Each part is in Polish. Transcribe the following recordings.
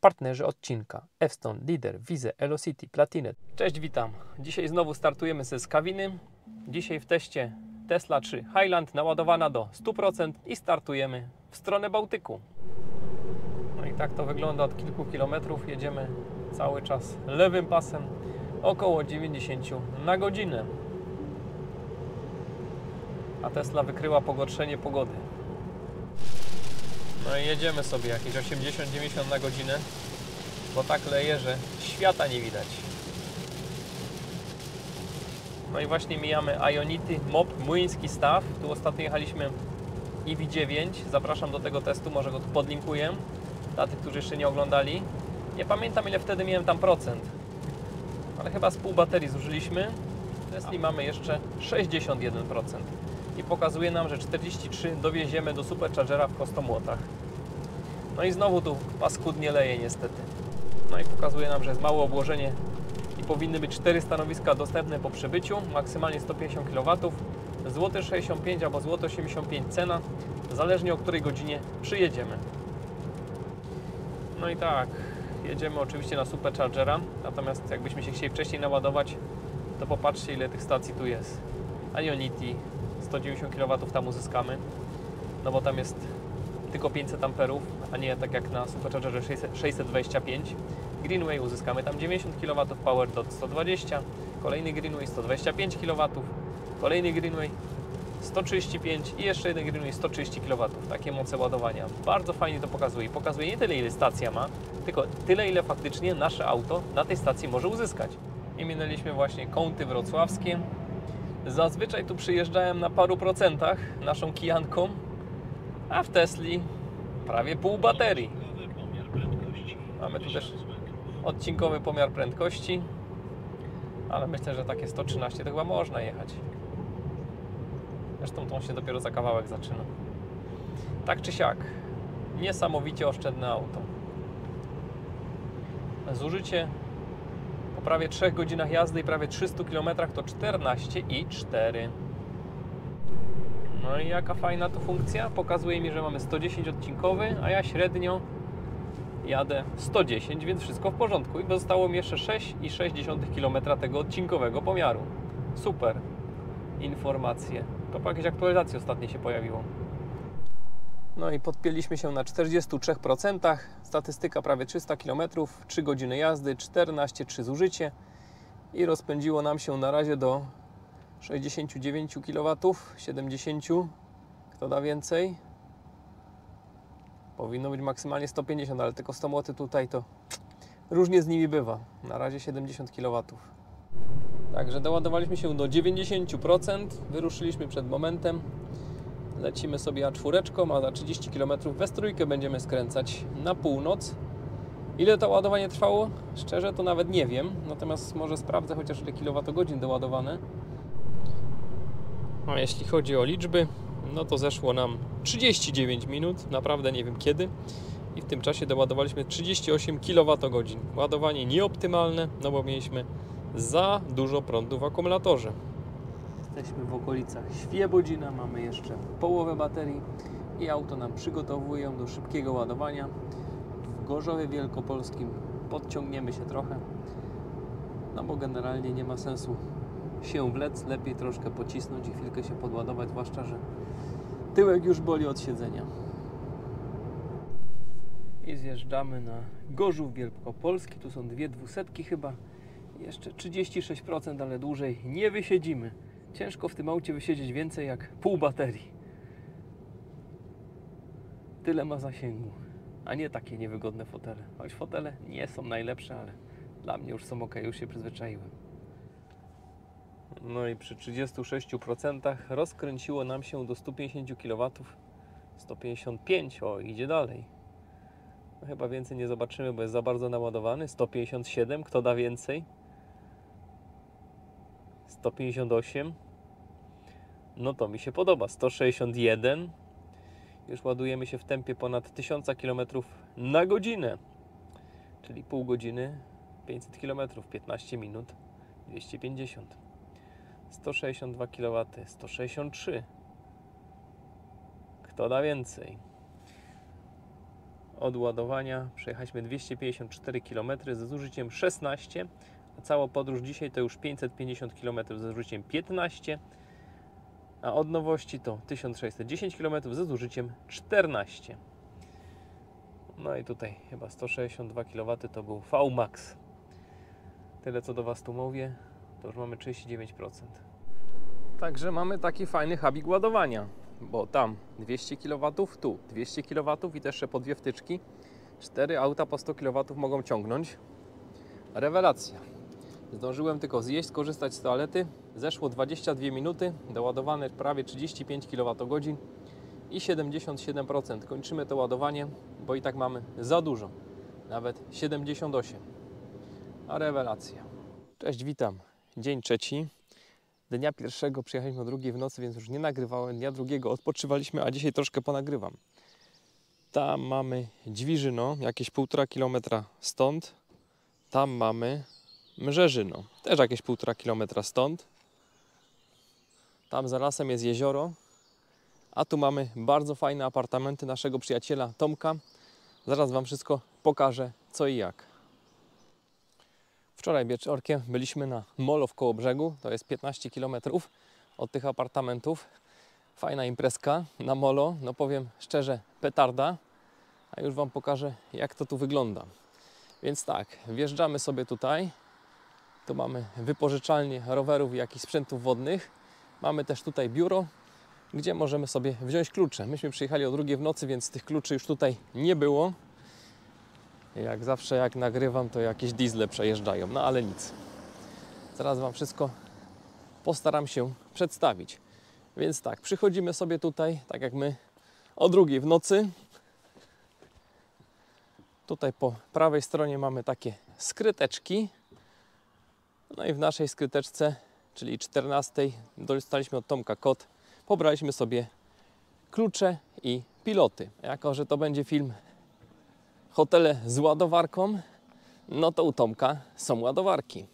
Partnerzy odcinka F-Stone, Leader, Wize, Elocity, Platinum. Cześć, witam. Dzisiaj znowu startujemy ze Skawiny. Dzisiaj w teście Tesla 3 Highland naładowana do 100% i startujemy w stronę Bałtyku. No i tak to wygląda od kilku kilometrów. Jedziemy cały czas lewym pasem, około 90 na godzinę. A Tesla wykryła pogorszenie pogody. No i jedziemy sobie jakieś 80-90 na godzinę, bo tak leje, że świata nie widać. No i właśnie mijamy Ionity, MOP, Młyński Staw. Tu ostatnio jechaliśmy EV9. Zapraszam do tego testu, może go tu podlinkuję dla tych, którzy jeszcze nie oglądali. Nie pamiętam, ile wtedy miałem tam procent, ale chyba z pół baterii zużyliśmy. W Tesli mamy jeszcze 61% i pokazuje nam, że 43 dowieziemy do Superchargera w Kostomłotach. No i znowu tu paskudnie leje niestety. No i pokazuje nam, że jest małe obłożenie i powinny być 4 stanowiska dostępne po przybyciu, maksymalnie 150 kW, złoty 65 albo złoty 85 cena, zależnie o której godzinie przyjedziemy. No i tak, jedziemy oczywiście na Superchargera, natomiast jakbyśmy się chcieli wcześniej naładować, to popatrzcie, ile tych stacji tu jest. Ionity 190 kW tam uzyskamy, no bo tam jest tylko 500 amperów, a nie tak jak na Superchargerze 625. Greenway uzyskamy tam 90 kW, PowerDot 120, kolejny Greenway 125 kW, kolejny Greenway 135 i jeszcze jeden Greenway 130 kW. Takie moce ładowania. Bardzo fajnie to pokazuje. Pokazuje nie tyle, ile stacja ma, tylko tyle, ile faktycznie nasze auto na tej stacji może uzyskać. I minęliśmy właśnie Kąty Wrocławskie. Zazwyczaj tu przyjeżdżałem na paru procentach naszą kijanką, a w Tesli prawie pół baterii. Mamy tu też odcinkowy pomiar prędkości, ale myślę, że takie 113 to chyba można jechać. Zresztą to on się dopiero za kawałek zaczyna. Tak czy siak, niesamowicie oszczędne auto. Zużycie po prawie 3 godzinach jazdy i prawie 300 km to 14,4. No i jaka fajna to funkcja. Pokazuje mi, że mamy 110 odcinkowy, a ja średnio jadę 110, więc wszystko w porządku. I zostało mi jeszcze 6,6 km tego odcinkowego pomiaru. Super informacje. To po jakiejś aktualizacji ostatnio się pojawiło. No i podpięliśmy się na 43%. Statystyka prawie 300 km, 3 godziny jazdy, 14,3 zużycie. I rozpędziło nam się na razie do 69 kW, 70. Kto da więcej? Powinno być maksymalnie 150, ale tylko 100 moty tutaj to różnie z nimi bywa. Na razie 70 kW. Także doładowaliśmy się do 90%. Wyruszyliśmy przed momentem. Lecimy sobie A4, a za 30 km we trójkę będziemy skręcać na północ. Ile to ładowanie trwało? Szczerze to nawet nie wiem. Natomiast może sprawdzę chociaż ile kilowatogodzin doładowane. A jeśli chodzi o liczby, no to zeszło nam 39 minut, naprawdę nie wiem kiedy. I w tym czasie doładowaliśmy 38 kWh. Ładowanie nieoptymalne, no bo mieliśmy za dużo prądu w akumulatorze. Jesteśmy w okolicach Świebodzina, mamy jeszcze połowę baterii i auto nam przygotowują do szybkiego ładowania. W Gorzowie Wielkopolskim podciągniemy się trochę, no bo generalnie nie ma sensu się wlec, lepiej troszkę pocisnąć i chwilkę się podładować, zwłaszcza, że tyłek już boli od siedzenia. I zjeżdżamy na Gorzów Wielkopolski, tu są dwie 200 chyba, jeszcze 36%, ale dłużej nie wysiedzimy. Ciężko w tym aucie wysiedzieć więcej jak pół baterii. Tyle ma zasięgu, a nie takie niewygodne fotele. Choć fotele nie są najlepsze, ale dla mnie już są ok, już się przyzwyczaiłem. No i przy 36% rozkręciło nam się do 150 kW. 155, o, idzie dalej. No, chyba więcej nie zobaczymy, bo jest za bardzo naładowany. 157, kto da więcej? 158. No to mi się podoba. 161. Już ładujemy się w tempie ponad 1000 km na godzinę. Czyli pół godziny, 500 km, 15 minut, 250. 162 kW, 163. Kto da więcej? od ładowania przejechaliśmy 254 km ze zużyciem 16, a cała podróż dzisiaj to już 550 km ze zużyciem 15, a od nowości to 1610 km ze zużyciem 14. No i tutaj chyba 162 kW to był VMAX. Tyle co do Was tu mówię, to już mamy 39%. Także mamy taki fajny hubik ładowania, bo tam 200 kW, tu 200 kW i też jeszcze po dwie wtyczki. 4 auta po 100 kW mogą ciągnąć. Rewelacja. Zdążyłem tylko zjeść, skorzystać z toalety. Zeszło 22 minuty, doładowane prawie 35 kWh i 77%. Kończymy to ładowanie, bo i tak mamy za dużo. Nawet 78. A rewelacja. Cześć, witam. Dzień trzeci. Dnia pierwszego przyjechaliśmy o 2 w nocy, więc już nie nagrywałem. Dnia drugiego odpoczywaliśmy, a dzisiaj troszkę ponagrywam. Tam mamy Dźwiżyno, jakieś 1,5 km stąd. Tam mamy Mrzeżyno, też jakieś 1,5 km stąd. Tam za lasem jest jezioro. A tu mamy bardzo fajne apartamenty naszego przyjaciela Tomka. Zaraz Wam wszystko pokażę, co i jak. Wczoraj wieczorkiem byliśmy na molo w Kołobrzegu. To jest 15 km od tych apartamentów. Fajna imprezka na molo. No powiem szczerze, petarda. A już Wam pokażę, jak to tu wygląda. Więc tak, wjeżdżamy sobie tutaj. Tu mamy wypożyczalnię rowerów i jakichś sprzętów wodnych. Mamy też tutaj biuro, gdzie możemy sobie wziąć klucze. Myśmy przyjechali o 2 w nocy, więc tych kluczy już tutaj nie było. Jak zawsze, jak nagrywam, to jakieś diesle przejeżdżają, no ale nic. Zaraz Wam wszystko postaram się przedstawić. Więc tak, przychodzimy sobie tutaj, tak jak my, o 2 w nocy. Tutaj po prawej stronie mamy takie skryteczki. No i w naszej skryteczce, czyli 14, dostaliśmy od Tomka kod. Pobraliśmy sobie klucze i piloty. Jako że to będzie film hotele z ładowarką, no to u Tomka są ładowarki.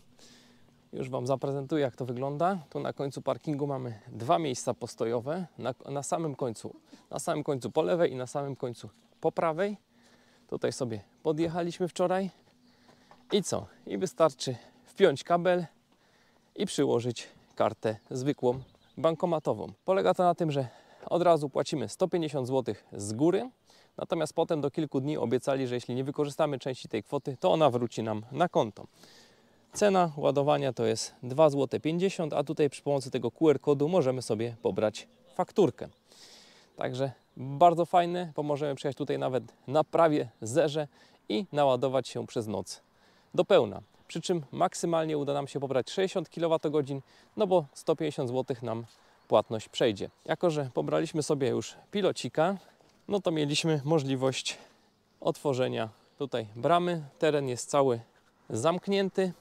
Już Wam zaprezentuję, jak to wygląda. Tu na końcu parkingu mamy 2 miejsca postojowe. Na samym końcu po lewej i na samym końcu po prawej. Tutaj sobie podjechaliśmy wczoraj. I co? I wystarczy wpiąć kabel i przyłożyć kartę zwykłą bankomatową. Polega to na tym, że od razu płacimy 150 zł z góry. Natomiast potem do kilku dni obiecali, że jeśli nie wykorzystamy części tej kwoty, to ona wróci nam na konto. Cena ładowania to jest 2,50 zł, a tutaj przy pomocy tego QR kodu możemy sobie pobrać fakturkę. Także bardzo fajne, bo możemy przyjechać tutaj nawet na prawie zerze i naładować się przez noc do pełna. Przy czym maksymalnie uda nam się pobrać 60 kWh, no bo 150 zł nam płatność przejdzie. Jako że pobraliśmy sobie już pilocika, no to mieliśmy możliwość otworzenia tutaj bramy. Teren jest cały zamknięty.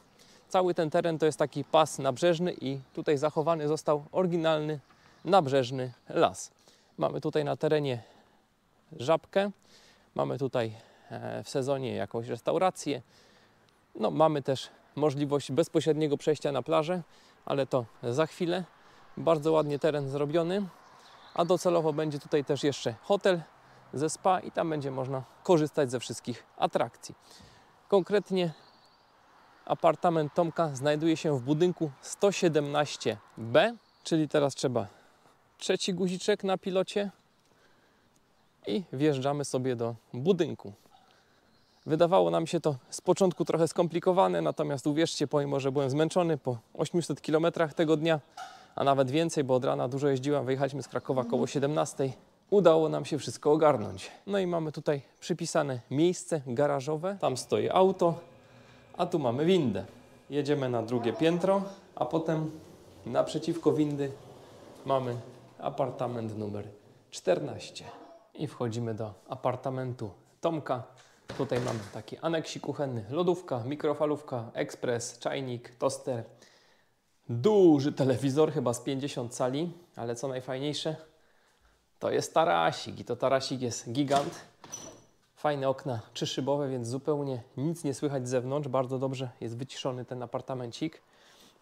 Cały ten teren to jest taki pas nabrzeżny i tutaj zachowany został oryginalny nabrzeżny las. Mamy tutaj na terenie żabkę, mamy tutaj w sezonie jakąś restaurację. No, mamy też możliwość bezpośredniego przejścia na plażę, ale to za chwilę. Bardzo ładnie teren zrobiony, a docelowo będzie tutaj też jeszcze hotel ze spa i tam będzie można korzystać ze wszystkich atrakcji. Konkretnie apartament Tomka znajduje się w budynku 117B, czyli teraz trzeba 3. guziczek na pilocie i wjeżdżamy sobie do budynku. Wydawało nam się to z początku trochę skomplikowane, natomiast uwierzcie, pomimo że byłem zmęczony po 800 km tego dnia, a nawet więcej, bo od rana dużo jeździłem, wyjechaliśmy z Krakowa koło 17, udało nam się wszystko ogarnąć. No i mamy tutaj przypisane miejsce garażowe, tam stoi auto, a tu mamy windę. Jedziemy na 2. piętro, a potem naprzeciwko windy mamy apartament numer 14. I wchodzimy do apartamentu Tomka. Tutaj mamy taki aneksik kuchenny, lodówka, mikrofalówka, ekspres, czajnik, toster. Duży telewizor, chyba z 50 cali, ale co najfajniejsze, to jest tarasik i to tarasik jest gigant. Fajne okna trzyszybowe, więc zupełnie nic nie słychać z zewnątrz. Bardzo dobrze jest wyciszony ten apartamencik.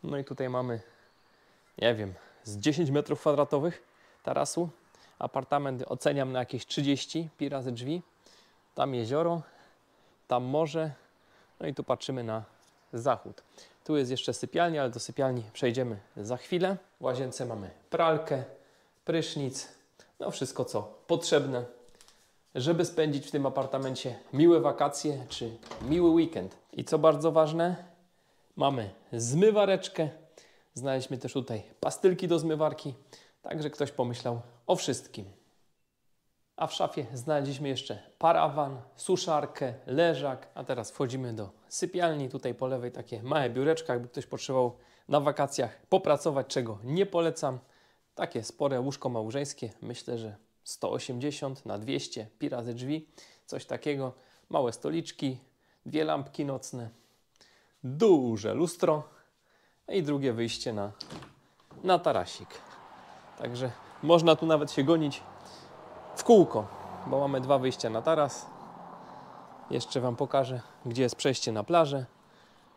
No i tutaj mamy, nie wiem, z 10 m2 tarasu. Apartament oceniam na jakieś 30 pi razy drzwi. Tam jezioro, tam morze, no i tu patrzymy na zachód. Tu jest jeszcze sypialnia, ale do sypialni przejdziemy za chwilę. W łazience mamy pralkę, prysznic, no wszystko co potrzebne, żeby spędzić w tym apartamencie miłe wakacje czy miły weekend. I co bardzo ważne, mamy zmywareczkę. Znaleźliśmy też tutaj pastylki do zmywarki, także ktoś pomyślał o wszystkim. A w szafie znaleźliśmy jeszcze parawan, suszarkę, leżak. A teraz wchodzimy do sypialni. Tutaj po lewej takie małe biureczka, jakby ktoś potrzebował na wakacjach popracować, czego nie polecam. Takie spore łóżko małżeńskie, myślę, że 180 na 200 pi razy drzwi, coś takiego. Małe stoliczki, 2 lampki nocne, duże lustro i drugie wyjście na tarasik. Także można tu nawet się gonić w kółko, bo mamy 2 wyjścia na taras. Jeszcze Wam pokażę, gdzie jest przejście na plażę,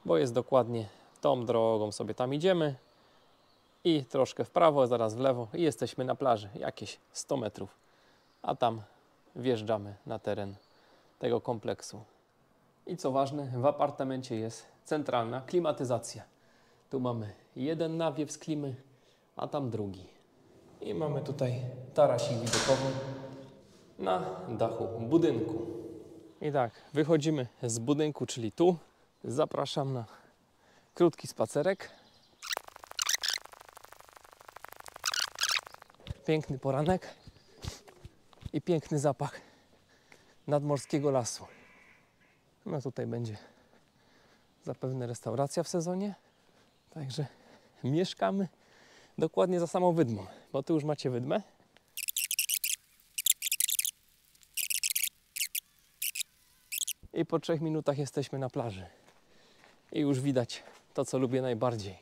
bo jest dokładnie tą drogą sobie tam idziemy i troszkę w prawo, zaraz w lewo i jesteśmy na plaży, jakieś 100 metrów, a tam wjeżdżamy na teren tego kompleksu. I co ważne, w apartamencie jest centralna klimatyzacja. Tu mamy jeden nawiew z klimy, a tam drugi. I mamy tutaj tarasik widokowy na dachu budynku. I tak, wychodzimy z budynku, czyli tu. Zapraszam na krótki spacerek. Piękny poranek i piękny zapach nadmorskiego lasu. No tutaj będzie zapewne restauracja w sezonie. Także mieszkamy dokładnie za samą wydmą, bo tu już macie wydmę. I po 3 minutach jesteśmy na plaży. I już widać to, co lubię najbardziej,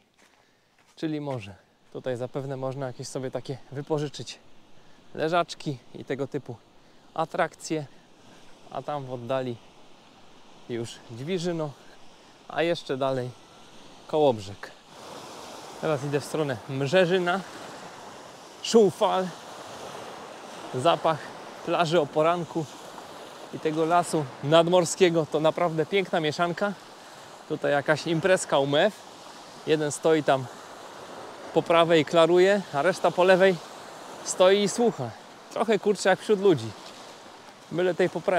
czyli morze. Tutaj zapewne można jakieś sobie takie wypożyczyć leżaczki i tego typu atrakcje. A tam w oddali już Dźwiżyno, a jeszcze dalej Kołobrzeg. Teraz idę w stronę Mrzeżyna, szum fal, zapach plaży o poranku i tego lasu nadmorskiego. To naprawdę piękna mieszanka. Tutaj jakaś imprezka UMF. Jeden stoi tam po prawej i klaruje, a reszta po lewej stoi i słucha. Trochę kurczę jak wśród ludzi.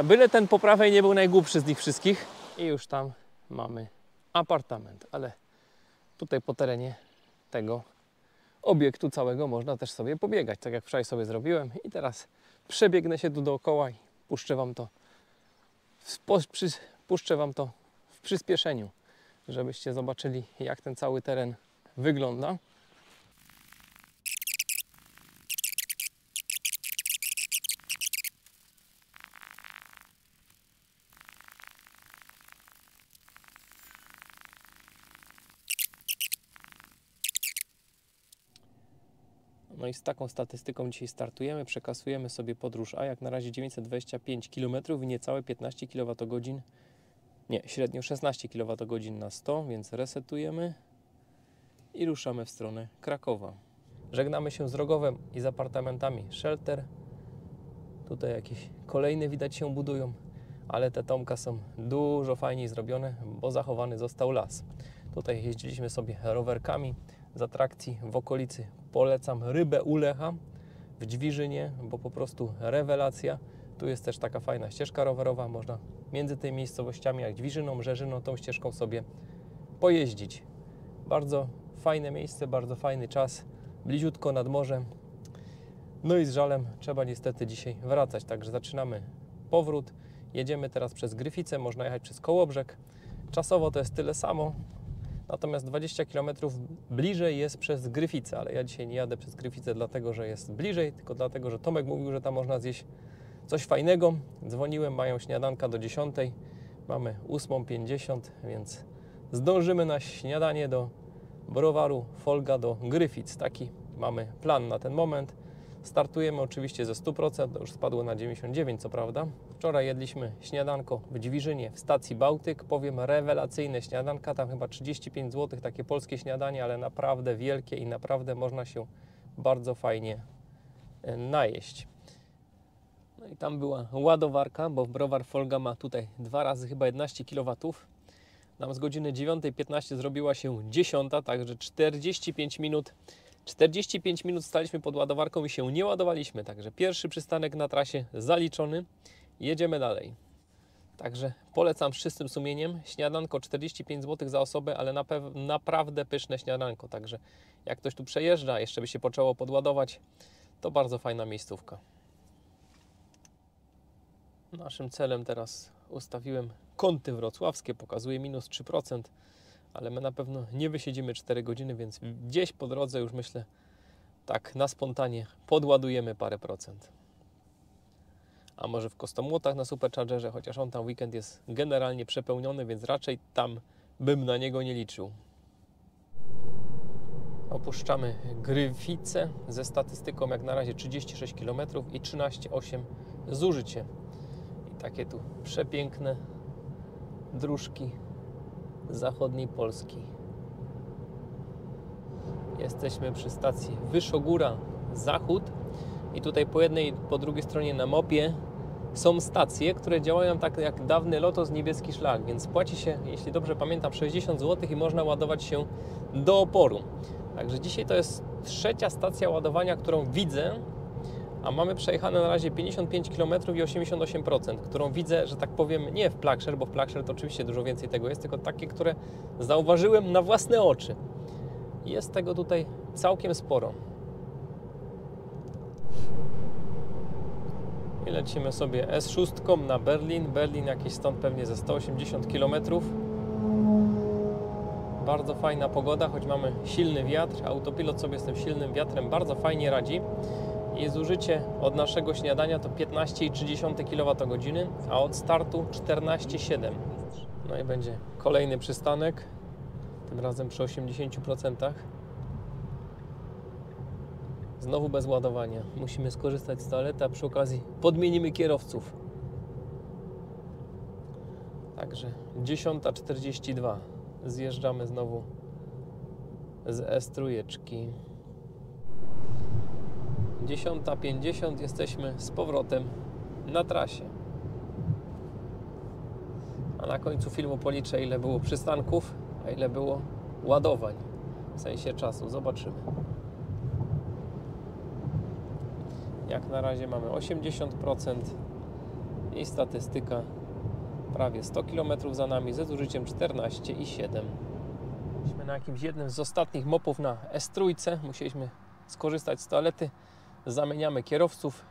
Byle ten po prawej nie był najgłupszy z nich wszystkich. I już tam mamy apartament, ale tutaj po terenie tego obiektu całego można też sobie pobiegać, tak jak wczoraj sobie zrobiłem. I teraz przebiegnę się tu dookoła i puszczę Wam to w przyspieszeniu, żebyście zobaczyli, jak ten cały teren wygląda. No i z taką statystyką dzisiaj startujemy. Przekasujemy sobie podróż A, jak na razie 925 km i niecałe 15 kWh. Nie, średnio 16 kWh na 100, więc resetujemy i ruszamy w stronę Krakowa. Żegnamy się z Rogowem i z apartamentami Shelter. Tutaj jakieś kolejne widać się budują, ale te tomka są dużo fajniej zrobione, bo zachowany został las. Tutaj jeździliśmy sobie rowerkami. Z atrakcji w okolicy polecam Rybę u Lecha w Dźwiżynie, bo po prostu rewelacja. Tu jest też taka fajna ścieżka rowerowa, można między tymi miejscowościami jak Dźwiżyną, Mrzeżyną tą ścieżką sobie pojeździć. Bardzo fajne miejsce, bardzo fajny czas, bliziutko nad morzem. No i z żalem trzeba niestety dzisiaj wracać, także zaczynamy powrót. Jedziemy teraz przez Gryfice, można jechać przez Kołobrzeg. Czasowo to jest tyle samo. Natomiast 20 km bliżej jest przez Gryfice, ale ja dzisiaj nie jadę przez Gryfice dlatego, że jest bliżej, tylko dlatego, że Tomek mówił, że tam można zjeść coś fajnego. Dzwoniłem, mają śniadanka do 10, mamy 8:50, więc zdążymy na śniadanie do browaru Folga do Gryfic. Taki mamy plan na ten moment. Startujemy oczywiście ze 100%, to już spadło na 99 co prawda. Wczoraj jedliśmy śniadanko w Dźwiżynie w stacji Bałtyk. Powiem, rewelacyjne śniadanka, tam chyba 35 zł, takie polskie śniadanie, ale naprawdę wielkie i naprawdę można się bardzo fajnie najeść. No i tam była ładowarka, bo browar Folga ma tutaj 2 razy chyba 11 kW. Nam z godziny 9:15 zrobiła się 10, także 45 minut. 45 minut staliśmy pod ładowarką i się nie ładowaliśmy, także pierwszy przystanek na trasie zaliczony. Jedziemy dalej. Także polecam z czystym sumieniem. Śniadanko 45 zł za osobę, ale naprawdę pyszne śniadanko. Także jak ktoś tu przejeżdża, jeszcze by się poczęło podładować, to bardzo fajna miejscówka. Naszym celem teraz ustawiłem kąty wrocławskie, pokazuje minus 3%, ale my na pewno nie wysiedzimy 4 godziny, więc gdzieś po drodze już myślę, tak na spontanie podładujemy parę procent. A może w Kostomłotach na Superchargerze, chociaż on tam weekend jest generalnie przepełniony, więc raczej tam bym na niego nie liczył. Opuszczamy Gryfice ze statystyką jak na razie 36 km i 13,8 zużycie. I takie tu przepiękne dróżki zachodniej Polski. Jesteśmy przy stacji Wyszogóra Zachód i tutaj po jednej i po drugiej stronie na mopie są stacje, które działają tak jak dawny Lotos Niebieski Szlak, więc płaci się, jeśli dobrze pamiętam, 60 zł i można ładować się do oporu. Także dzisiaj to jest trzecia stacja ładowania, którą widzę, a mamy przejechane na razie 55 km i 88%, którą widzę, że tak powiem, nie w Plugshare, bo w Plugshare to oczywiście dużo więcej tego jest, tylko takie, które zauważyłem na własne oczy. Jest tego tutaj całkiem sporo. I lecimy sobie S6 na Berlin. Berlin jakieś stąd pewnie ze 180 km. Bardzo fajna pogoda, choć mamy silny wiatr. Autopilot sobie z tym silnym wiatrem bardzo fajnie radzi. I zużycie od naszego śniadania to 15,3 kWh, a od startu 14,7. No i będzie kolejny przystanek, tym razem przy 80%. Znowu bez ładowania. Musimy skorzystać z toalety, a przy okazji podmienimy kierowców. Także 10:42. Zjeżdżamy znowu z S3. 10:50. Jesteśmy z powrotem na trasie. A na końcu filmu policzę, ile było przystanków, a ile było ładowań. W sensie czasu. Zobaczymy. Jak na razie mamy 80% i statystyka prawie 100 km za nami ze zużyciem 14,7. Byliśmy na jakimś jednym z ostatnich mopów na S3. Musieliśmy skorzystać z toalety. Zamieniamy kierowców.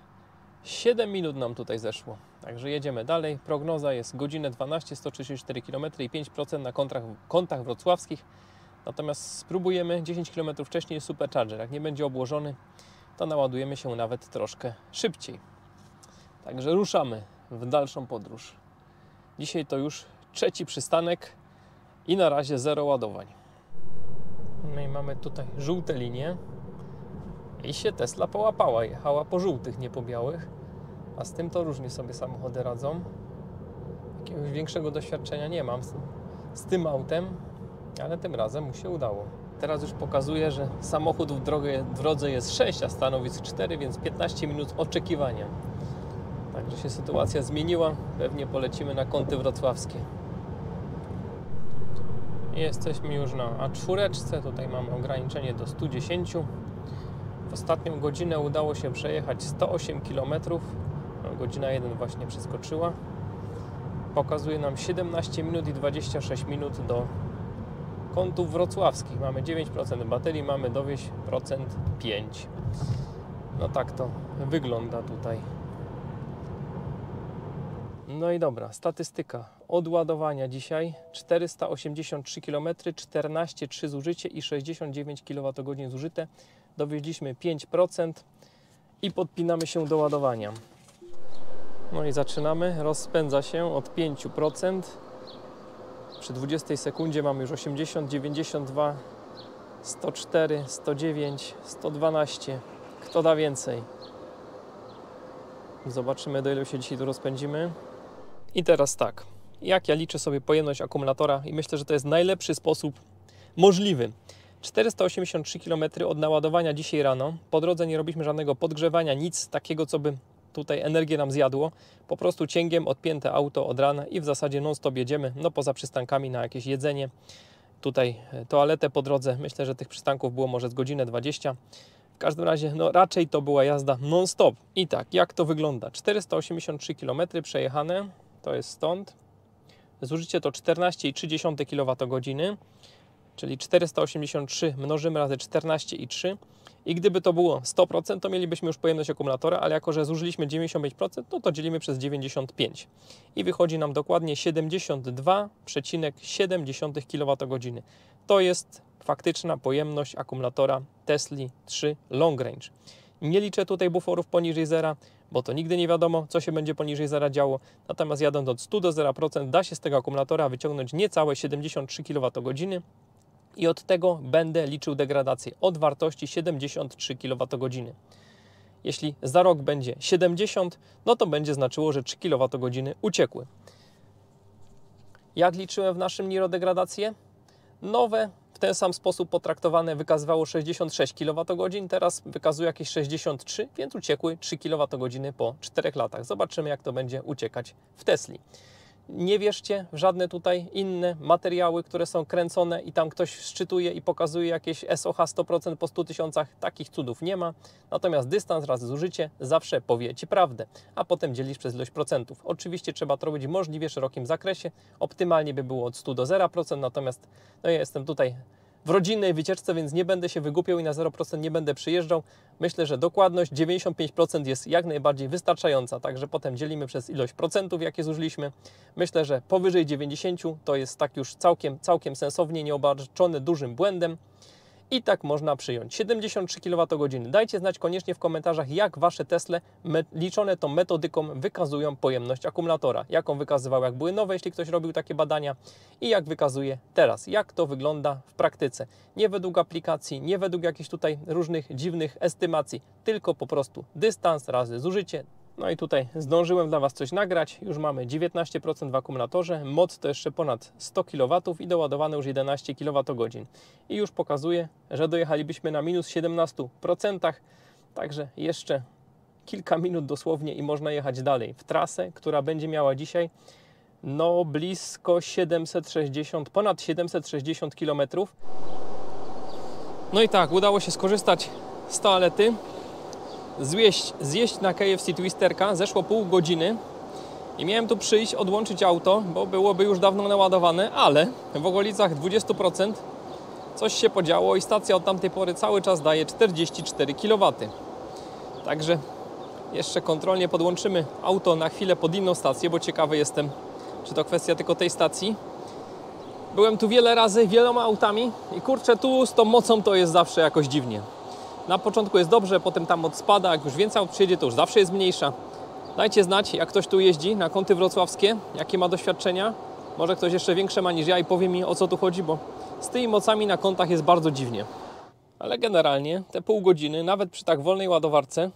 7 minut nam tutaj zeszło. Także jedziemy dalej. Prognoza jest godzinę 12, 134 km i 5% na kątach wrocławskich. Natomiast spróbujemy 10 km wcześniej Supercharger. Jak nie będzie obłożony, to naładujemy się nawet troszkę szybciej. Także ruszamy w dalszą podróż. Dzisiaj to już trzeci przystanek i na razie 0 ładowań. No i mamy tutaj żółte linie i się Tesla połapała, jechała po żółtych, nie po białych, a z tym to różnie sobie samochody radzą. Jakiegoś większego doświadczenia nie mam z tym autem, ale tym razem mu się udało. Teraz już pokazuje, że samochód w drodze jest 6, a stanowisk 4, więc 15 minut oczekiwania. Także się sytuacja zmieniła. Pewnie polecimy na kąty wrocławskie. Jesteśmy już na A4. Tutaj mamy ograniczenie do 110. W ostatnią godzinę udało się przejechać 108 km. Godzina 1 właśnie przeskoczyła. Pokazuje nam 17 minut i 26 minut do kątów wrocławskich. Mamy 9% baterii, mamy dowieźć procent 5. No tak to wygląda tutaj. No i dobra, statystyka odładowania dzisiaj 483 km, 14,3 zużycie i 69 kWh zużyte. Dowieźliśmy 5% i podpinamy się do ładowania. No i zaczynamy, rozpędza się od 5%. Przy 20 sekundzie mamy już 80, 92, 104, 109, 112. Kto da więcej? Zobaczymy, do ilu się dzisiaj tu rozpędzimy. I teraz tak, jak ja liczę sobie pojemność akumulatora i myślę, że to jest najlepszy sposób możliwy. 483 km od naładowania dzisiaj rano. Po drodze nie robiliśmy żadnego podgrzewania, nic takiego, co by tutaj energię nam zjadło. Po prostu cięgiem odpięte auto od rana i w zasadzie non-stop jedziemy, no poza przystankami na jakieś jedzenie. Tutaj toaletę po drodze, myślę, że tych przystanków było może z godzinę 20. W każdym razie, no raczej to była jazda non-stop. I tak, jak to wygląda? 483 km przejechane, to jest stąd. Zużycie to 14,3 kWh, czyli 483 mnożymy razy 14,3. I gdyby to było 100%, to mielibyśmy już pojemność akumulatora, ale jako że zużyliśmy 95%, no to dzielimy przez 95. I wychodzi nam dokładnie 72,7 kWh. To jest faktyczna pojemność akumulatora Tesli 3 Long Range. Nie liczę tutaj buforów poniżej zera, bo to nigdy nie wiadomo, co się będzie poniżej zera działo. Natomiast jadąc od 100 do 0%, da się z tego akumulatora wyciągnąć niecałe 73 kWh. I od tego będę liczył degradację od wartości 73 kWh. Jeśli za rok będzie 70, no to będzie znaczyło, że 3 kWh uciekły. Jak liczyłem w naszym Niro degradację? Nowe, w ten sam sposób potraktowane, wykazywało 66 kWh, teraz wykazuje jakieś 63, więc uciekły 3 kWh po 4 latach. Zobaczymy, jak to będzie uciekać w Tesli. Nie wierzcie w żadne tutaj inne materiały, które są kręcone i tam ktoś szczytuje i pokazuje jakieś SOH 100% po 100 tysiącach. Takich cudów nie ma. Natomiast dystans razy zużycie zawsze powie Ci prawdę, a potem dzielisz przez ilość procentów. Oczywiście trzeba to robić w możliwie szerokim zakresie. Optymalnie by było od 100 do 0%, natomiast no ja jestem tutaj w rodzinnej wycieczce, więc nie będę się wygłupiał i na 0% nie będę przyjeżdżał. Myślę, że dokładność 95% jest jak najbardziej wystarczająca, także potem dzielimy przez ilość procentów, jakie zużyliśmy. Myślę, że powyżej 90 to jest tak już całkiem sensownie, nieobarczone dużym błędem. I tak można przyjąć 73 kWh. Dajcie znać koniecznie w komentarzach, jak Wasze Tesle liczone tą metodyką wykazują pojemność akumulatora. Jaką wykazywały, jak były nowe, jeśli ktoś robił takie badania, i jak wykazuje teraz. Jak to wygląda w praktyce. Nie według aplikacji, nie według jakichś tutaj różnych dziwnych estymacji, tylko po prostu dystans razy zużycie. No i tutaj zdążyłem dla Was coś nagrać. Już mamy 19% w akumulatorze, moc to jeszcze ponad 100 kW i doładowane już 11 kWh. I już pokazuje, że dojechalibyśmy na minus 17%, także jeszcze kilka minut dosłownie i można jechać dalej w trasę, która będzie miała dzisiaj no blisko 760, ponad 760 km. No i tak, udało się skorzystać z toalety. Zjeść na KFC Twisterka, zeszło pół godziny i miałem tu przyjść, odłączyć auto, bo byłoby już dawno naładowane, ale w okolicach 20% coś się podziało i stacja od tamtej pory cały czas daje 44 kW. Także jeszcze kontrolnie podłączymy auto na chwilę pod inną stację, bo ciekawy jestem, czy to kwestia tylko tej stacji. Byłem tu wiele razy, wieloma autami i kurczę, tu z tą mocą to jest zawsze jakoś dziwnie. Na początku jest dobrze, potem tam moc spada, jak już więcej aut przyjedzie, to już zawsze jest mniejsza. Dajcie znać, jak ktoś tu jeździ na kąty wrocławskie, jakie ma doświadczenia. Może ktoś jeszcze większe ma niż ja i powie mi, o co tu chodzi, bo z tymi mocami na kątach jest bardzo dziwnie. Ale generalnie te pół godziny, nawet przy tak wolnej ładowarce,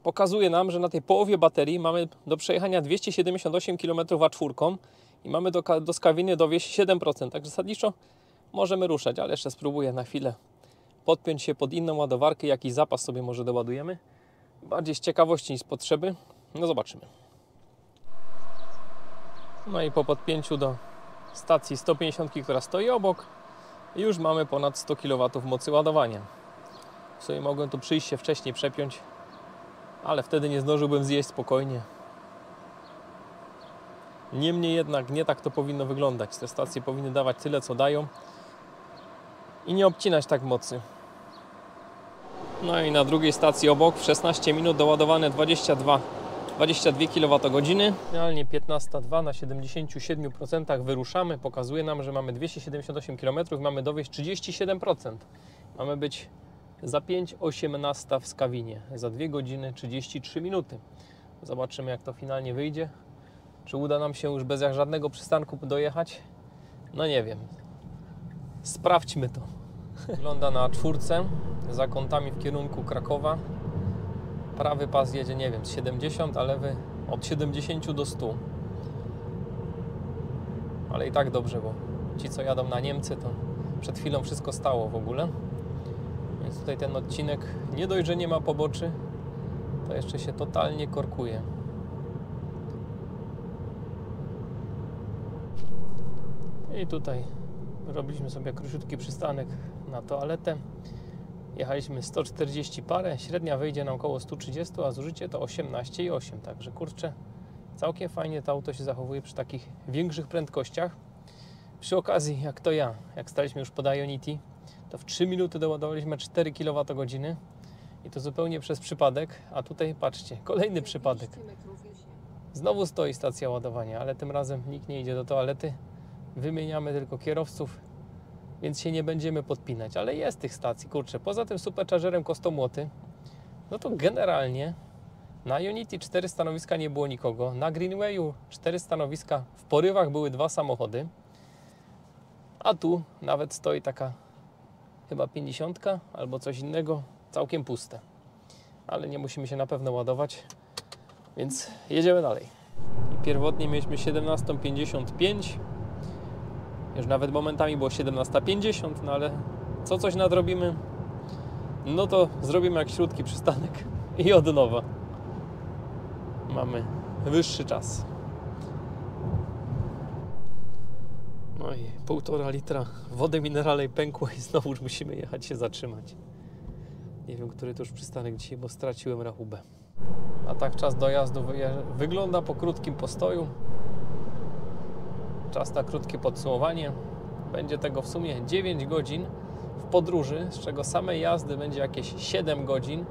pokazuje nam, że na tej połowie baterii mamy do przejechania 278 km A4 i mamy do Skawiny dowieść 7%. Także zasadniczo możemy ruszać, ale jeszcze spróbuję na chwilę podpiąć się pod inną ładowarkę, jakiś zapas sobie może doładujemy. Bardziej z ciekawości niż z potrzeby. No zobaczymy. No i po podpięciu do stacji 150, która stoi obok, już mamy ponad 100 kW mocy ładowania. W sumie mogłem tu przyjść się wcześniej przepiąć, ale wtedy nie zdążyłbym zjeść spokojnie. Niemniej jednak nie tak to powinno wyglądać. Te stacje powinny dawać tyle, co dają i nie obcinać tak mocy. No i na drugiej stacji obok w 16 minut doładowane 22 kWh. Realnie 15:02 na 77% wyruszamy. Pokazuje nam, że mamy 278 km, mamy dowieść 37%. Mamy być za 5:18 w Skawinie. Za 2 godziny 33 minuty. Zobaczymy, jak to finalnie wyjdzie. Czy uda nam się już bez żadnego przystanku dojechać? No nie wiem. Sprawdźmy to. Wygląda na czwórce, za kątami w kierunku Krakowa. Prawy pas jedzie, nie wiem, z 70, a lewy od 70 do 100. Ale i tak dobrze, bo ci, co jadą na Niemcy, to przed chwilą wszystko stało w ogóle. Więc tutaj ten odcinek nie dość, że nie ma poboczy, to jeszcze się totalnie korkuje. I tutaj robiliśmy sobie króciutki przystanek na toaletę. Jechaliśmy 140 parę, średnia wyjdzie nam około 130, a zużycie to 18,8. Także kurczę, całkiem fajnie to auto się zachowuje przy takich większych prędkościach. Przy okazji, jak to ja, jak staliśmy już pod Ionity, to w 3 minuty doładowaliśmy 4 kWh i to zupełnie przez przypadek, a tutaj patrzcie, kolejny przypadek. Znowu stoi stacja ładowania, ale tym razem nikt nie idzie do toalety. Wymieniamy tylko kierowców, więc się nie będziemy podpinać, ale jest tych stacji, kurczę. Poza tym superchargerem Kostomłoty, no to generalnie na Ionity 4 stanowiska nie było nikogo, na Greenwayu 4 stanowiska, w porywach były 2 samochody, a tu nawet stoi taka chyba 50 albo coś innego, całkiem puste. Ale nie musimy się na pewno ładować, więc jedziemy dalej. I pierwotnie mieliśmy 17:55. Już nawet momentami było 17:50, no ale co coś nadrobimy, no to zrobimy jak śródki przystanek i od nowa. Mamy wyższy czas. No i 1,5 litra wody mineralnej pękło i znowu już musimy jechać się zatrzymać. Nie wiem, który to już przystanek dzisiaj, bo straciłem rachubę. A tak czas dojazdu wygląda po krótkim postoju. Czas na krótkie podsumowanie. Będzie tego w sumie 9 godzin w podróży, z czego samej jazdy będzie jakieś 7 godzin.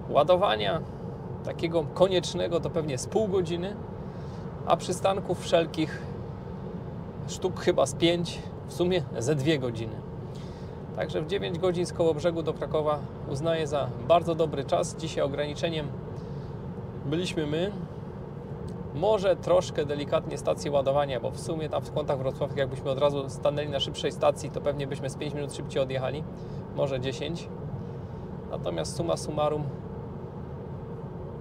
Ładowania takiego koniecznego to pewnie z pół godziny, a przystanków wszelkich sztuk chyba z 5, w sumie ze 2 godziny. Także w 9 godzin z Kołobrzegu do Krakowa uznaję za bardzo dobry czas. Dzisiaj ograniczeniem byliśmy my. Może troszkę delikatnie stację ładowania, bo w sumie tam w kątach Wrocławskich jakbyśmy od razu stanęli na szybszej stacji, to pewnie byśmy z 5 minut szybciej odjechali, może 10. Natomiast summa summarum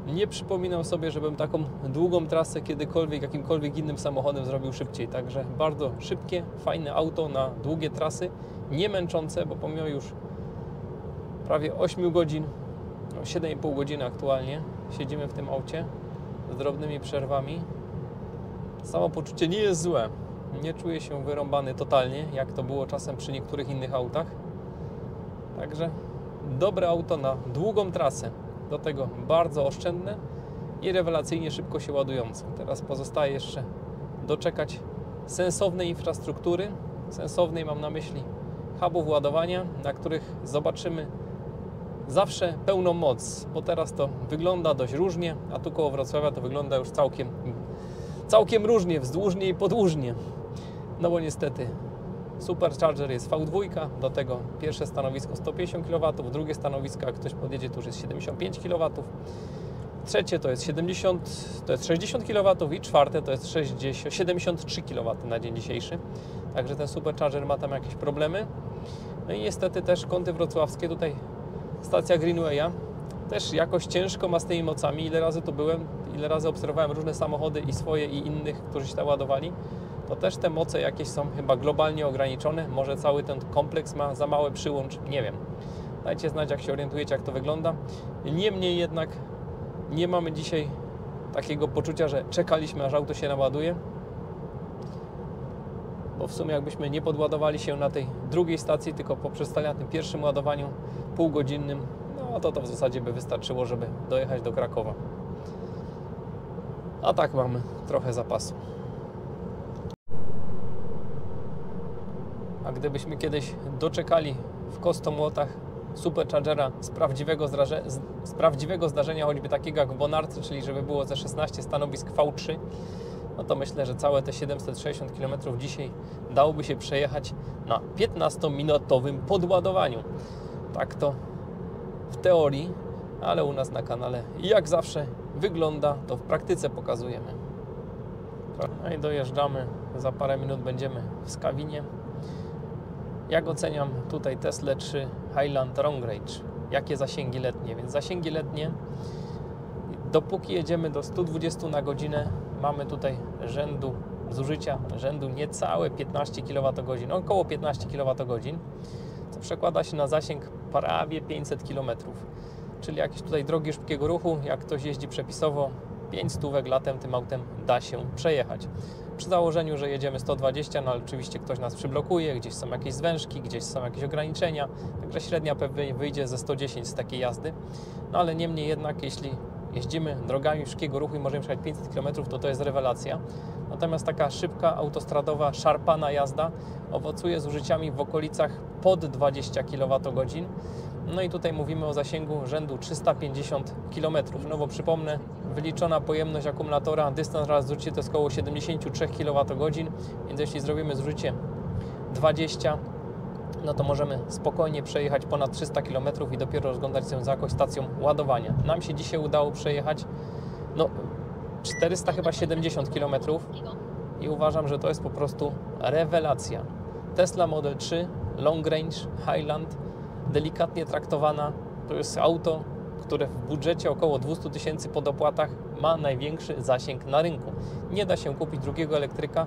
nie przypominam sobie, żebym taką długą trasę kiedykolwiek jakimkolwiek innym samochodem zrobił szybciej. Także bardzo szybkie, fajne auto na długie trasy, nie męczące, bo pomimo już prawie 8 godzin, 7,5 godziny aktualnie siedzimy w tym aucie z drobnymi przerwami. Samopoczucie nie jest złe. Nie czuję się wyrąbany totalnie, jak to było czasem przy niektórych innych autach. Także dobre auto na długą trasę. Do tego bardzo oszczędne i rewelacyjnie szybko się ładujące. Teraz pozostaje jeszcze doczekać sensownej infrastruktury. Sensownej mam na myśli hubów ładowania, na których zobaczymy zawsze pełną moc, bo teraz to wygląda dość różnie, a tu koło Wrocławia to wygląda już całkiem różnie, wzdłużnie i podłużnie. No bo niestety supercharger jest V2, do tego pierwsze stanowisko 150 kW, drugie stanowisko, jak ktoś podjedzie, to już jest 75 kW, trzecie to jest 60 kW i czwarte to jest 73 kW na dzień dzisiejszy. Także ten supercharger ma tam jakieś problemy. No i niestety też kąty wrocławskie, tutaj stacja Greenwaya też jakoś ciężko ma z tymi mocami. Ile razy tu byłem, ile razy obserwowałem różne samochody i swoje i innych, którzy się tam ładowali, to też te moce jakieś są chyba globalnie ograniczone. Może cały ten kompleks ma za mały przyłącz, nie wiem. Dajcie znać, jak się orientujecie, jak to wygląda. Niemniej jednak nie mamy dzisiaj takiego poczucia, że czekaliśmy, aż auto się naładuje. Bo w sumie jakbyśmy nie podładowali się na tej drugiej stacji, tylko poprzestali na tym pierwszym ładowaniu półgodzinnym, no to w zasadzie by wystarczyło, żeby dojechać do Krakowa. A tak mamy trochę zapasu. A gdybyśmy kiedyś doczekali w Kostomłotach superchargera z prawdziwego zdarzenia, choćby takiego jak w Bonarce, czyli żeby było ze 16 stanowisk V3, no to myślę, że całe te 760 km dzisiaj dałoby się przejechać na 15-minutowym podładowaniu. Tak to w teorii, ale u nas na kanale jak zawsze wygląda, to w praktyce pokazujemy. No i dojeżdżamy, za parę minut będziemy w Skawinie. Jak oceniam tutaj Tesla 3 Highland Long Range? Jakie zasięgi letnie? Więc zasięgi letnie, dopóki jedziemy do 120 na godzinę, mamy tutaj zużycia rzędu niecałe 15 kWh, około 15 kWh, co przekłada się na zasięg prawie 500 km. czyli jakieś tutaj drogi szybkiego ruchu, jak ktoś jeździ przepisowo, 5 stówek latem tym autem da się przejechać. Przy założeniu, że jedziemy 120, no ale oczywiście ktoś nas przyblokuje, gdzieś są jakieś zwężki, gdzieś są jakieś ograniczenia, także średnia pewnie wyjdzie ze 110 z takiej jazdy. No ale niemniej jednak, jeśli jeździmy drogami szybkiego ruchu i możemy przejechać 500 km, to jest rewelacja. Natomiast taka szybka, autostradowa, szarpana jazda owocuje zużyciami w okolicach pod 20 kWh. No i tutaj mówimy o zasięgu rzędu 350 km. No bo przypomnę, wyliczona pojemność akumulatora, dystans raz zużycie to jest około 73 kWh, więc jeśli zrobimy zużycie 20, no to możemy spokojnie przejechać ponad 300 km i dopiero rozglądać się za jakąś stacją ładowania. Nam się dzisiaj udało przejechać 470 km i uważam, że to jest po prostu rewelacja. Tesla Model 3 Long Range Highland, delikatnie traktowana, to jest auto, które w budżecie około 200 000 po dopłatach ma największy zasięg na rynku. Nie da się kupić drugiego elektryka,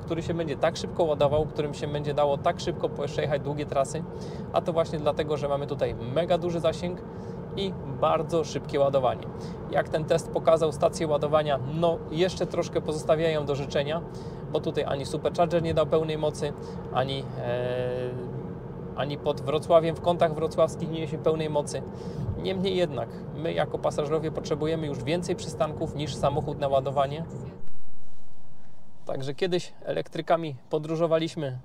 który się będzie tak szybko ładował, którym się będzie dało tak szybko przejechać długie trasy, a to właśnie dlatego, że mamy tutaj mega duży zasięg i bardzo szybkie ładowanie. Jak ten test pokazał, stacje ładowania jeszcze troszkę pozostawiają do życzenia, bo tutaj ani supercharger nie dał pełnej mocy, ani pod Wrocławiem, w kątach wrocławskich nie mieliśmy pełnej mocy. Niemniej jednak, my jako pasażerowie potrzebujemy już więcej przystanków niż samochód na ładowanie. Także kiedyś elektrykami podróżowaliśmy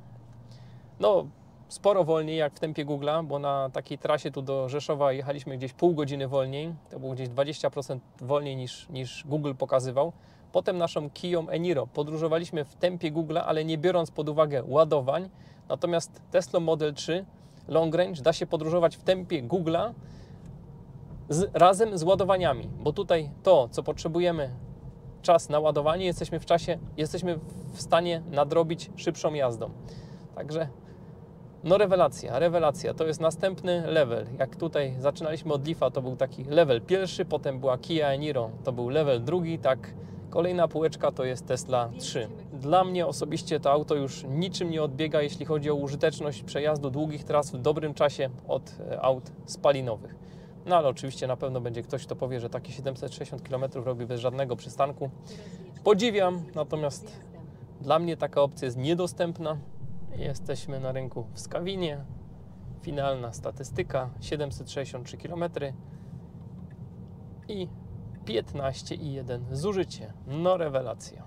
sporo wolniej jak w tempie Google'a, bo na takiej trasie tu do Rzeszowa jechaliśmy gdzieś pół godziny wolniej. To było gdzieś 20% wolniej niż Google pokazywał. Potem naszą Kią Eniro podróżowaliśmy w tempie Google'a, ale nie biorąc pod uwagę ładowań. Natomiast Tesla Model 3 Long Range da się podróżować w tempie Google'a razem z ładowaniami, bo tutaj to, co potrzebujemy, czas na ładowanie, jesteśmy w stanie nadrobić szybszą jazdą. Także rewelacja. To jest następny level. Jak tutaj zaczynaliśmy od Leafa, to był taki level pierwszy, potem była Kia Eniro, to był level drugi, tak. Kolejna półeczka to jest Tesla 3. Dla mnie osobiście to auto już niczym nie odbiega, jeśli chodzi o użyteczność przejazdu długich tras w dobrym czasie od aut spalinowych. No ale oczywiście na pewno będzie ktoś, kto powie, że takie 760 km robi bez żadnego przystanku. Podziwiam, natomiast dla mnie taka opcja jest niedostępna. Jesteśmy na rynku w Skawinie. Finalna statystyka 763 km i 15,1 zużycie. Rewelacja.